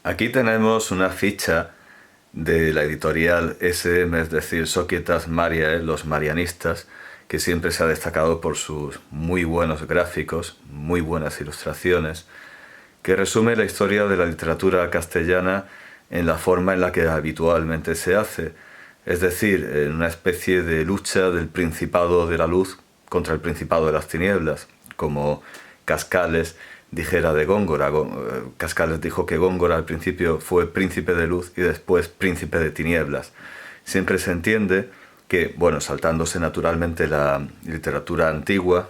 Aquí tenemos una ficha de la editorial SM, es decir, Societas Mariae, los marianistas, que siempre se ha destacado por sus muy buenos gráficos, muy buenas ilustraciones, que resume la historia de la literatura castellana en la forma en la que habitualmente se hace, es decir, en una especie de lucha del Principado de la Luz contra el Principado de las Tinieblas, como Cascales dijera de Góngora. Cascales dijo que Góngora al principio fue príncipe de luz y después príncipe de tinieblas. Siempre se entiende que, bueno, saltándose naturalmente la literatura antigua,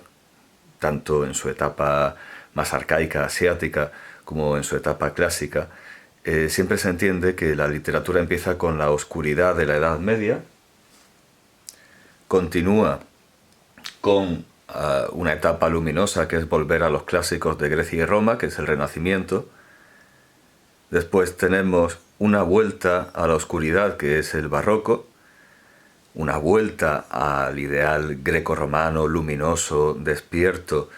tanto en su etapa más arcaica, asiática, como en su etapa clásica, siempre se entiende que la literatura empieza con la oscuridad de la Edad Media, continúa con una etapa luminosa que es volver a los clásicos de Grecia y Roma, que es el Renacimiento. Después tenemos una vuelta a la oscuridad, que es el Barroco, una vuelta al ideal grecorromano, luminoso, despierto,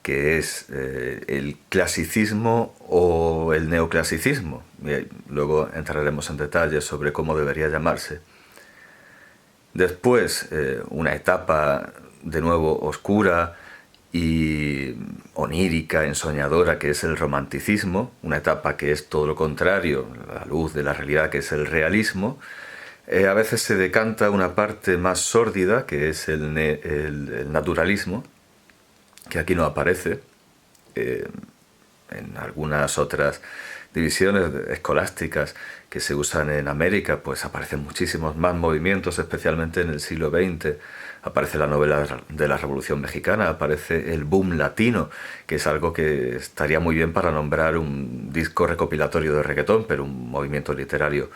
que es el clasicismo o el neoclasicismo. Y luego entraremos en detalles sobre cómo debería llamarse. Después, una etapa de nuevo oscura y onírica, ensoñadora, que es el romanticismo, una etapa que es todo lo contrario, la luz de la realidad, que es el realismo. A veces se decanta una parte más sórdida, que es el naturalismo, que aquí no aparece. En algunas otras divisiones escolásticas que se usan en América, pues aparecen muchísimos más movimientos, especialmente en el siglo XX. Aparece la novela de la Revolución Mexicana, aparece el boom latino, que es algo que estaría muy bien para nombrar un disco recopilatorio de reggaetón, pero un movimiento literario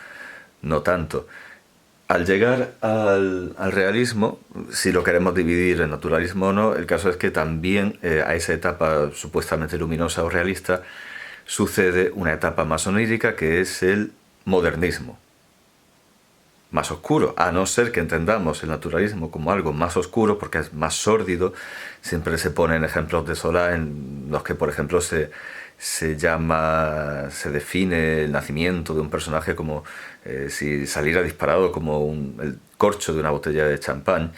no tanto. Al llegar al realismo, si lo queremos dividir en naturalismo o no, el caso es que también a esa etapa supuestamente luminosa o realista sucede una etapa más onírica, que es el modernismo. Más oscuro, a no ser que entendamos el naturalismo como algo más oscuro, porque es más sórdido. Siempre se ponen ejemplos de Solá en los que, por ejemplo, se define el nacimiento de un personaje como si saliera disparado como el corcho de una botella de champán.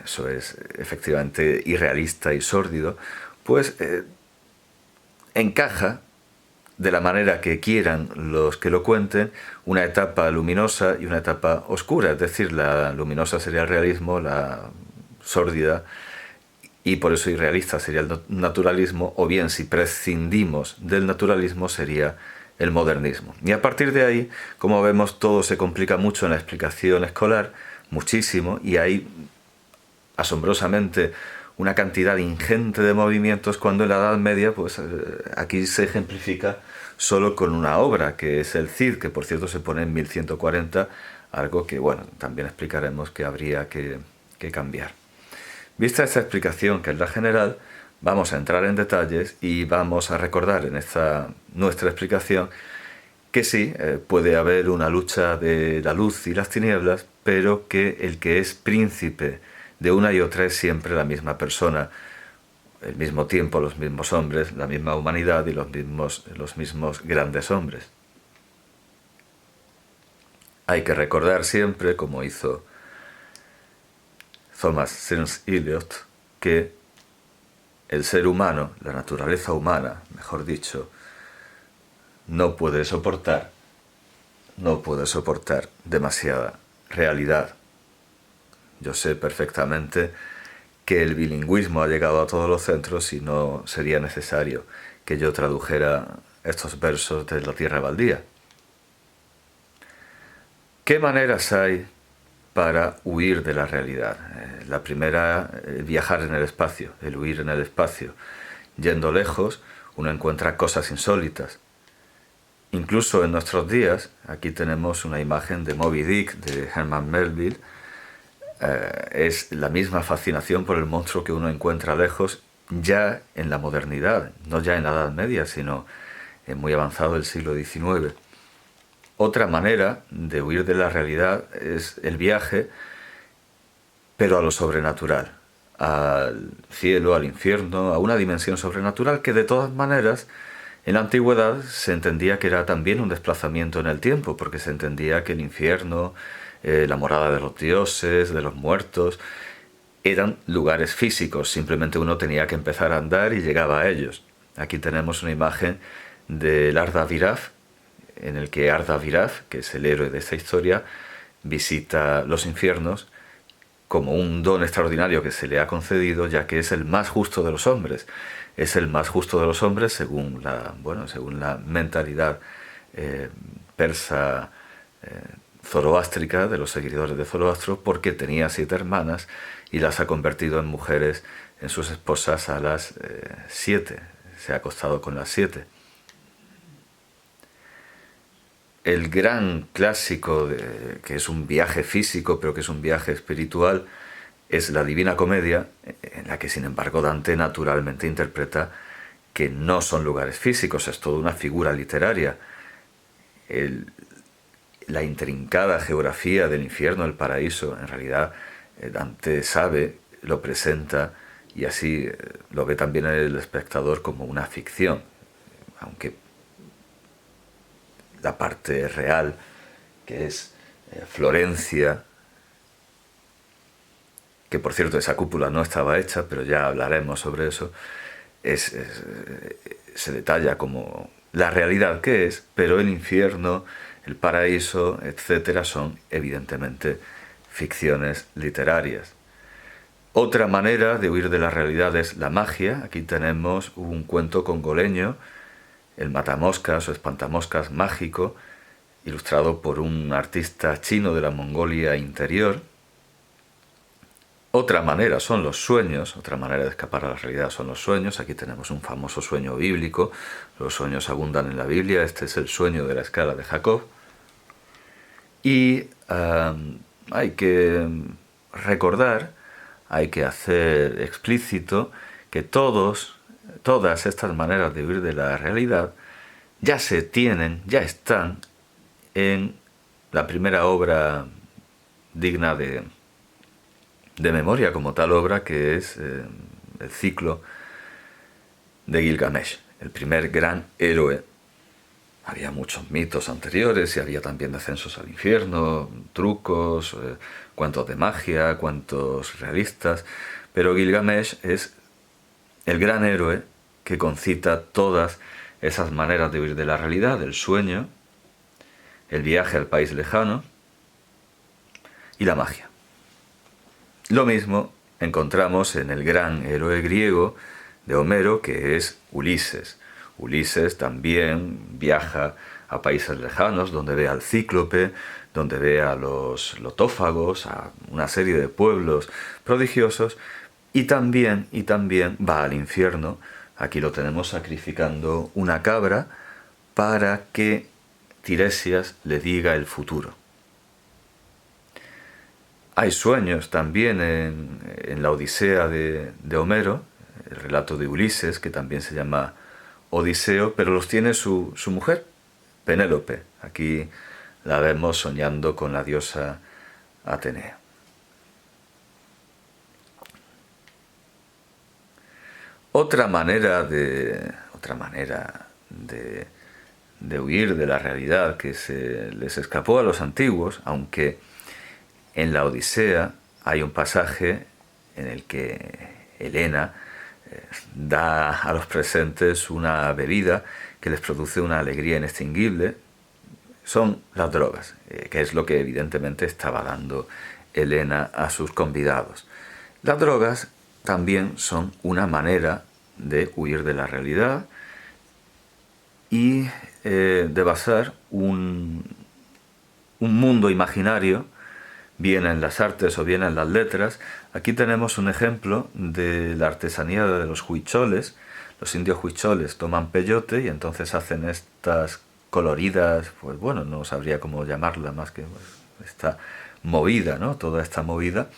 Eso es efectivamente irrealista y sórdido. Pues encaja de la manera que quieran los que lo cuenten, una etapa luminosa y una etapa oscura. Es decir, la luminosa sería el realismo, la sórdida y por eso irrealista sería el naturalismo, o bien si prescindimos del naturalismo sería el modernismo. Y a partir de ahí, como vemos, todo se complica mucho en la explicación escolar, muchísimo, y hay asombrosamente una cantidad ingente de movimientos, cuando en la Edad Media, pues aquí se ejemplifica solo con una obra, que es el Cid, que por cierto se pone en 1140, algo que, bueno, también explicaremos que habría que cambiar. Vista esta explicación, que es la general, vamos a entrar en detalles y vamos a recordar en esta nuestra explicación que sí, puede haber una lucha de la luz y las tinieblas, pero que el que es príncipe de una y otra es siempre la misma persona, el mismo tiempo, los mismos hombres, la misma humanidad y los mismos grandes hombres. Hay que recordar siempre, como hizo Thomas Stearns Eliot, que el ser humano, la naturaleza humana, mejor dicho, no puede soportar demasiada realidad. Yo sé perfectamente que el bilingüismo ha llegado a todos los centros y no sería necesario que yo tradujera estos versos de La Tierra Baldía. ¿Qué maneras hay para huir de la realidad? La primera, viajar en el espacio, el huir en el espacio. Yendo lejos, uno encuentra cosas insólitas. Incluso en nuestros días, aquí tenemos una imagen de Moby Dick de Herman Melville. Es la misma fascinación por el monstruo que uno encuentra lejos ya en la modernidad, no ya en la Edad Media, sino en muy avanzado el siglo XIX. Otra manera de huir de la realidad es el viaje, pero a lo sobrenatural, al cielo, al infierno, a una dimensión sobrenatural que de todas maneras En la antigüedad se entendía que era también un desplazamiento en el tiempo, porque se entendía que el infierno, la morada de los dioses, de los muertos, eran lugares físicos, simplemente uno tenía que empezar a andar y llegaba a ellos. Aquí tenemos una imagen del Ardaviraf, en el que Ardaviraf, que es el héroe de esta historia, visita los infiernos como un don extraordinario que se le ha concedido, ya que es el más justo de los hombres. Es el más justo de los hombres según la mentalidad persa zoroástrica, de los seguidores de Zoroastro, porque tenía 7 hermanas y las ha convertido en mujeres, en sus esposas a las 7. Se ha acostado con las 7. El gran clásico, que es un viaje físico, pero que es un viaje espiritual, es la Divina Comedia, en la que sin embargo Dante naturalmente interpreta que no son lugares físicos, es toda una figura literaria. La intrincada geografía del infierno, el paraíso, en realidad Dante sabe, lo presenta y así lo ve también el espectador como una ficción, aunque la parte real, que es Florencia, que por cierto esa cúpula no estaba hecha, pero ya hablaremos sobre eso, se detalla como la realidad que es, pero el infierno, el paraíso, etcétera, son evidentemente ficciones literarias. Otra manera de huir de la realidad es la magia. Aquí tenemos un cuento congoleño, el matamoscas o espantamoscas mágico, ilustrado por un artista chino de la Mongolia interior. Otra manera son los sueños, otra manera de escapar a la realidad son los sueños. Aquí tenemos un famoso sueño bíblico, los sueños abundan en la Biblia, este es el sueño de la escala de Jacob. Y hay que recordar, hay que hacer explícito que todas estas maneras de huir de la realidad ya se tienen, ya están en la primera obra digna de memoria como tal obra, que es el ciclo de Gilgamesh, el primer gran héroe. Había muchos mitos anteriores y había también descensos al infierno, trucos, cuentos de magia, cuentos realistas, pero Gilgamesh es el gran héroe que concita todas esas maneras de huir de la realidad, el sueño, el viaje al país lejano y la magia. Lo mismo encontramos en el gran héroe griego de Homero, que es Ulises. Ulises también viaja a países lejanos, donde ve al cíclope, donde ve a los lotófagos, a una serie de pueblos prodigiosos, y también va al infierno. Aquí lo tenemos sacrificando una cabra para que Tiresias le diga el futuro. Hay sueños también en la Odisea de Homero, el relato de Ulises, que también se llama Odiseo, pero los tiene su mujer, Penélope. Aquí la vemos soñando con la diosa Atenea. Otra manera de huir de la realidad que se les escapó a los antiguos, aunque en la Odisea hay un pasaje en el que Helena da a los presentes una bebida que les produce una alegría inextinguible, son las drogas, que es lo que evidentemente estaba dando Helena a sus convidados. Las drogas también son una manera de huir de la realidad y de basar un mundo imaginario, bien en las artes o bien en las letras. Aquí tenemos un ejemplo de la artesanía de los huicholes. Los indios huicholes toman peyote y entonces hacen estas coloridas, pues bueno, no sabría cómo llamarla más que esta movida, ¿no? Toda esta movida.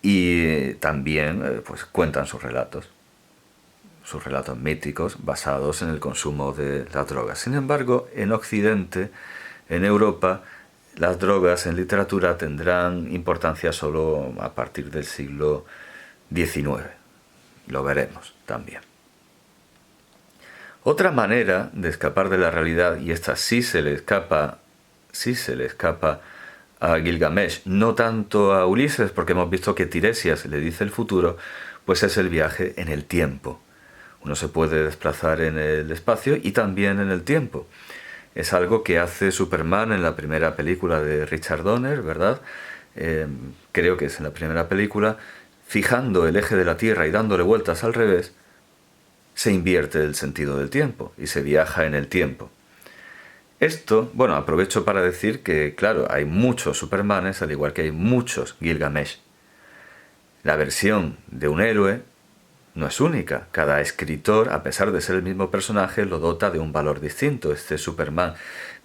Y también pues cuentan sus relatos míticos basados en el consumo de las drogas. Sin embargo, en Occidente, en Europa, las drogas en literatura tendrán importancia solo a partir del siglo XIX. Lo veremos también. Otra manera de escapar de la realidad, y esta sí se le escapa a Gilgamesh, no tanto a Ulises, porque hemos visto que Tiresias le dice el futuro, pues es el viaje en el tiempo. Uno se puede desplazar en el espacio y también en el tiempo. Es algo que hace Superman en la primera película de Richard Donner, ¿verdad? Creo que es en la primera película, fijando el eje de la Tierra y dándole vueltas al revés, se invierte el sentido del tiempo y se viaja en el tiempo. Esto, bueno, aprovecho para decir que, claro, hay muchos Supermanes, al igual que hay muchos Gilgamesh. La versión de un héroe no es única. Cada escritor, a pesar de ser el mismo personaje, lo dota de un valor distinto. Este Superman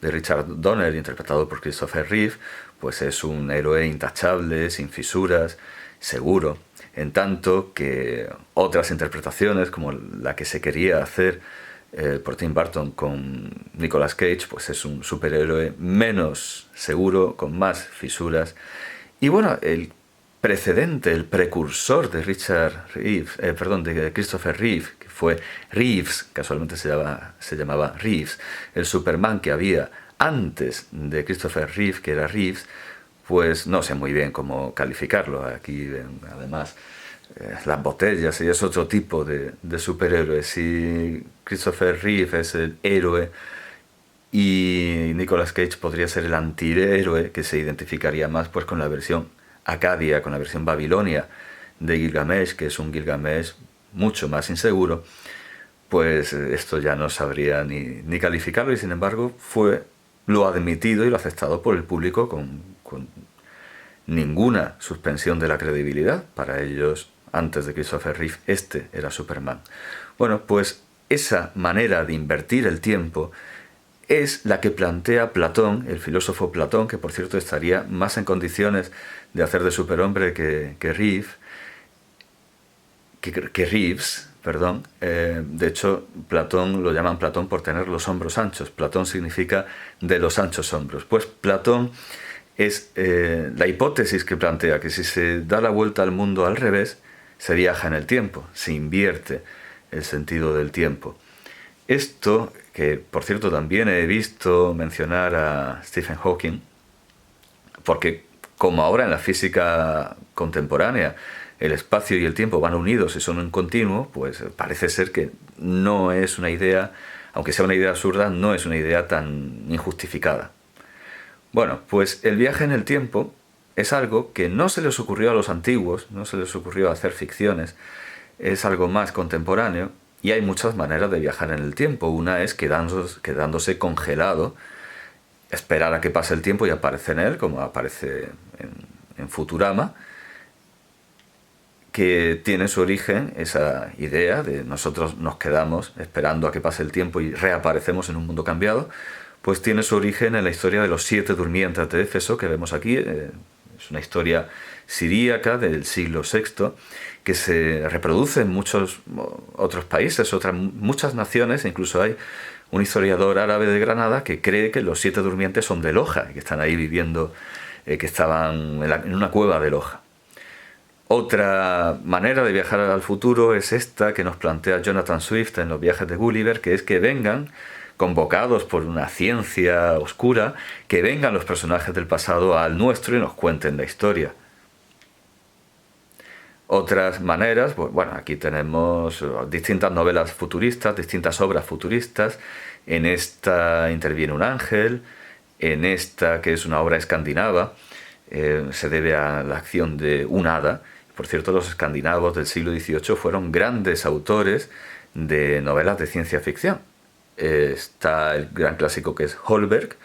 de Richard Donner, interpretado por Christopher Reeve, pues es un héroe intachable, sin fisuras, seguro. En tanto que otras interpretaciones, como la que se quería hacer por Tim Burton con Nicolas Cage, pues es un superhéroe menos seguro, con más fisuras. Y bueno, el precedente, el precursor de de Christopher Reeve, que fue Reeves, casualmente se llamaba Reeves, el Superman que había antes de Christopher Reeve, que era Reeves, pues no sé muy bien cómo calificarlo. Aquí, además, las botellas, y es otro tipo de superhéroe. Si Christopher Reeve es el héroe y Nicolas Cage podría ser el antihéroe, que se identificaría más pues con la versión Acadia, con la versión Babilonia de Gilgamesh, que es un Gilgamesh mucho más inseguro, pues esto ya no sabría ni calificarlo, y sin embargo fue lo admitido y lo aceptado por el público con ninguna suspensión de la credibilidad. Para ellos, antes de Christopher Reeve, este era Superman. Bueno, pues esa manera de invertir el tiempo es la que plantea Platón, el filósofo Platón, que por cierto estaría más en condiciones de hacer de superhombre que Reeves, perdón. De hecho, Platón lo llaman Platón por tener los hombros anchos. Platón significa de los anchos hombros. Pues Platón es la hipótesis que plantea que si se da la vuelta al mundo al revés, se viaja en el tiempo, se invierte el sentido del tiempo. Esto, que por cierto también he visto mencionar a Stephen Hawking, porque como ahora en la física contemporánea el espacio y el tiempo van unidos y son un continuo, pues parece ser que no es una idea, aunque sea una idea absurda, no es una idea tan injustificada. Bueno, pues el viaje en el tiempo es algo que no se les ocurrió a los antiguos, no se les ocurrió hacer ficciones, es algo más contemporáneo, y hay muchas maneras de viajar en el tiempo. Una es quedándose congelado, esperar a que pase el tiempo y aparecer en él, como aparece en Futurama, que tiene su origen, esa idea de nosotros nos quedamos esperando a que pase el tiempo y reaparecemos en un mundo cambiado, pues tiene su origen en la historia de los 7 durmientes de Éfeso, que vemos aquí. Es una historia siríaca del siglo VI, que se reproduce en muchos otros países, muchas naciones. Incluso hay un historiador árabe de Granada que cree que los 7 durmientes son de Loja, que están ahí viviendo, que estaban en una cueva de Loja. Otra manera de viajar al futuro es esta que nos plantea Jonathan Swift en Los viajes de Gulliver, que es que vengan, convocados por una ciencia oscura, que vengan los personajes del pasado al nuestro y nos cuenten la historia. Otras maneras, bueno, aquí tenemos distintas novelas futuristas, distintas obras futuristas. En esta interviene un ángel, en esta, que es una obra escandinava, se debe a la acción de un hada. Por cierto, los escandinavos del siglo XVIII fueron grandes autores de novelas de ciencia ficción. Está el gran clásico que es Holberg,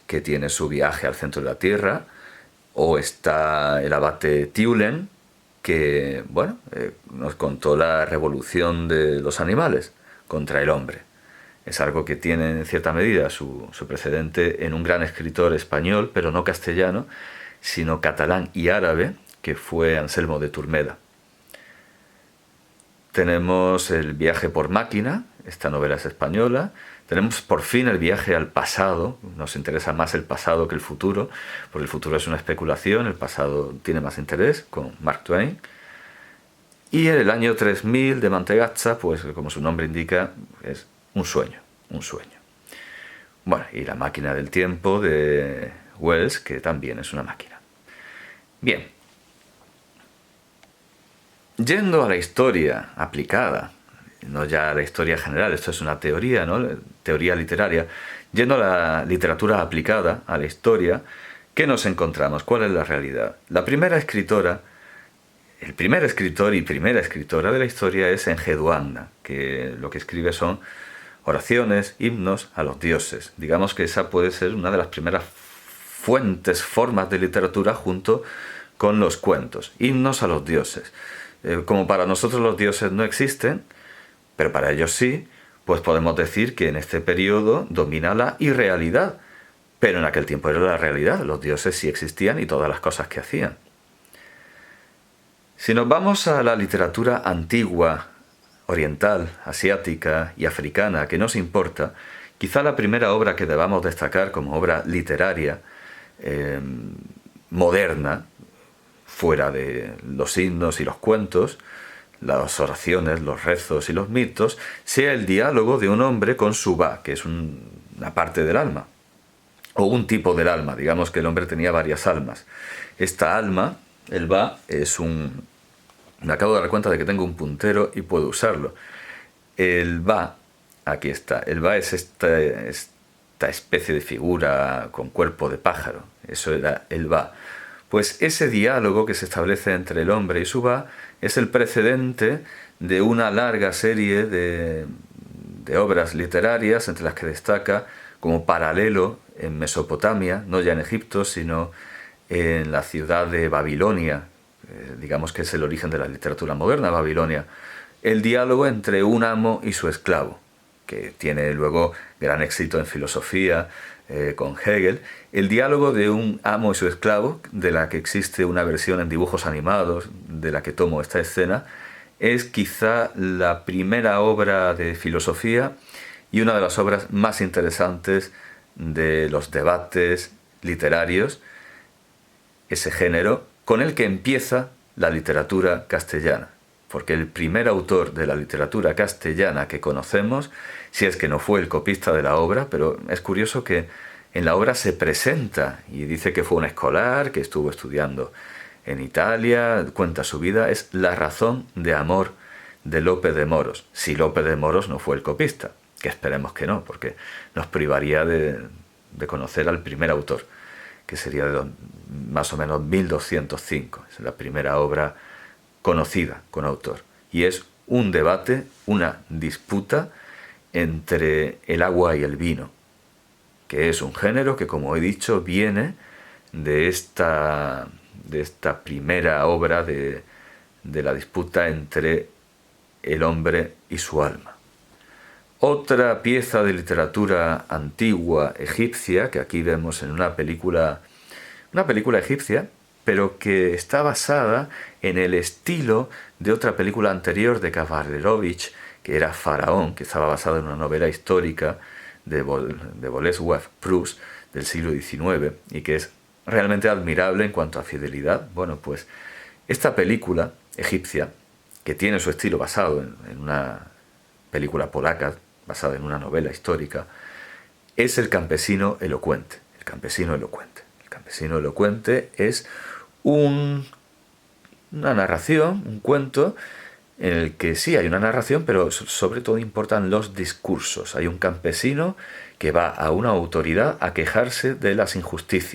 que tiene su viaje al centro de la Tierra, o está el abate Thiulen, que bueno, nos contó la revolución de los animales contra el hombre. Es algo que tiene en cierta medida su precedente en un gran escritor español, pero no castellano, sino catalán y árabe, que fue Anselmo de Turmeda. Tenemos el viaje por máquina, esta novela es española. Tenemos por fin el viaje al pasado. Nos interesa más el pasado que el futuro, porque el futuro es una especulación, el pasado tiene más interés, con Mark Twain. Y en el año 3000 de Mantegazza, pues como su nombre indica, es un sueño, un sueño. Bueno, y La máquina del tiempo de Wells, que también es una máquina. Bien. Yendo a la historia aplicada, no ya a la historia general, esto es una teoría, ¿no? Teoría literaria. Yendo a la literatura aplicada, a la historia, ¿qué nos encontramos? ¿Cuál es la realidad? La primera escritora, el primer escritor y primera escritora de la historia es Enheduanna, que lo que escribe son oraciones, himnos a los dioses. Digamos que esa puede ser una de las primeras fuentes, formas de literatura junto con los cuentos. Himnos a los dioses. Como para nosotros los dioses no existen, pero para ellos sí, pues podemos decir que en este periodo domina la irrealidad. Pero en aquel tiempo era la realidad, los dioses sí existían y todas las cosas que hacían. Si nos vamos a la literatura antigua, oriental, asiática y africana, que nos importa, quizá la primera obra que debamos destacar como obra literaria moderna, fuera de los himnos y los cuentos, las oraciones, los rezos y los mitos, sea el diálogo de un hombre con su Ba, que es una parte del alma, o un tipo del alma. Digamos que el hombre tenía varias almas. Esta alma, el Ba, es un... Me acabo de dar cuenta de que tengo un puntero y puedo usarlo. El Ba, aquí está, el Ba es esta especie de figura con cuerpo de pájaro. Eso era el Ba. Pues ese diálogo que se establece entre el hombre y su Ba es el precedente de una larga serie de obras literarias, entre las que destaca como paralelo en Mesopotamia, no ya en Egipto, sino en la ciudad de Babilonia, digamos que es el origen de la literatura moderna, Babilonia, el diálogo entre un amo y su esclavo, que tiene luego gran éxito en filosofía, con Hegel, el diálogo de un amo y su esclavo, de la que existe una versión en dibujos animados, de la que tomo esta escena, es quizá la primera obra de filosofía y una de las obras más interesantes de los debates literarios, ese género con el que empieza la literatura castellana. Porque el primer autor de la literatura castellana que conocemos, si es que no fue el copista de la obra, pero es curioso que en la obra se presenta y dice que fue un escolar, que estuvo estudiando en Italia, cuenta su vida, es La razón de amor de Lope de Moros. Si Lope de Moros no fue el copista, que esperemos que no, porque nos privaría de conocer al primer autor, que sería de más o menos 1205, es la primera obra conocida con autor. Y es un debate, una disputa entre el agua y el vino, que es un género que, como he dicho, viene de esta primera obra de la disputa entre el hombre y su alma. Otra pieza de literatura antigua egipcia, que aquí vemos en una película egipcia, pero que está basada en el estilo de otra película anterior de Kavallerovich, que era Faraón, que estaba basada en una novela histórica de Boleslav-Proust del siglo XIX y que es realmente admirable en cuanto a fidelidad. Bueno, pues esta película egipcia, que tiene su estilo basado en una película polaca, basada en una novela histórica, es El campesino elocuente. El campesino elocuente. El campesino elocuente es una narración, un cuento, en el que sí hay una narración, pero sobre todo importan los discursos. Hay un campesino que va a una autoridad a quejarse de las injusticias.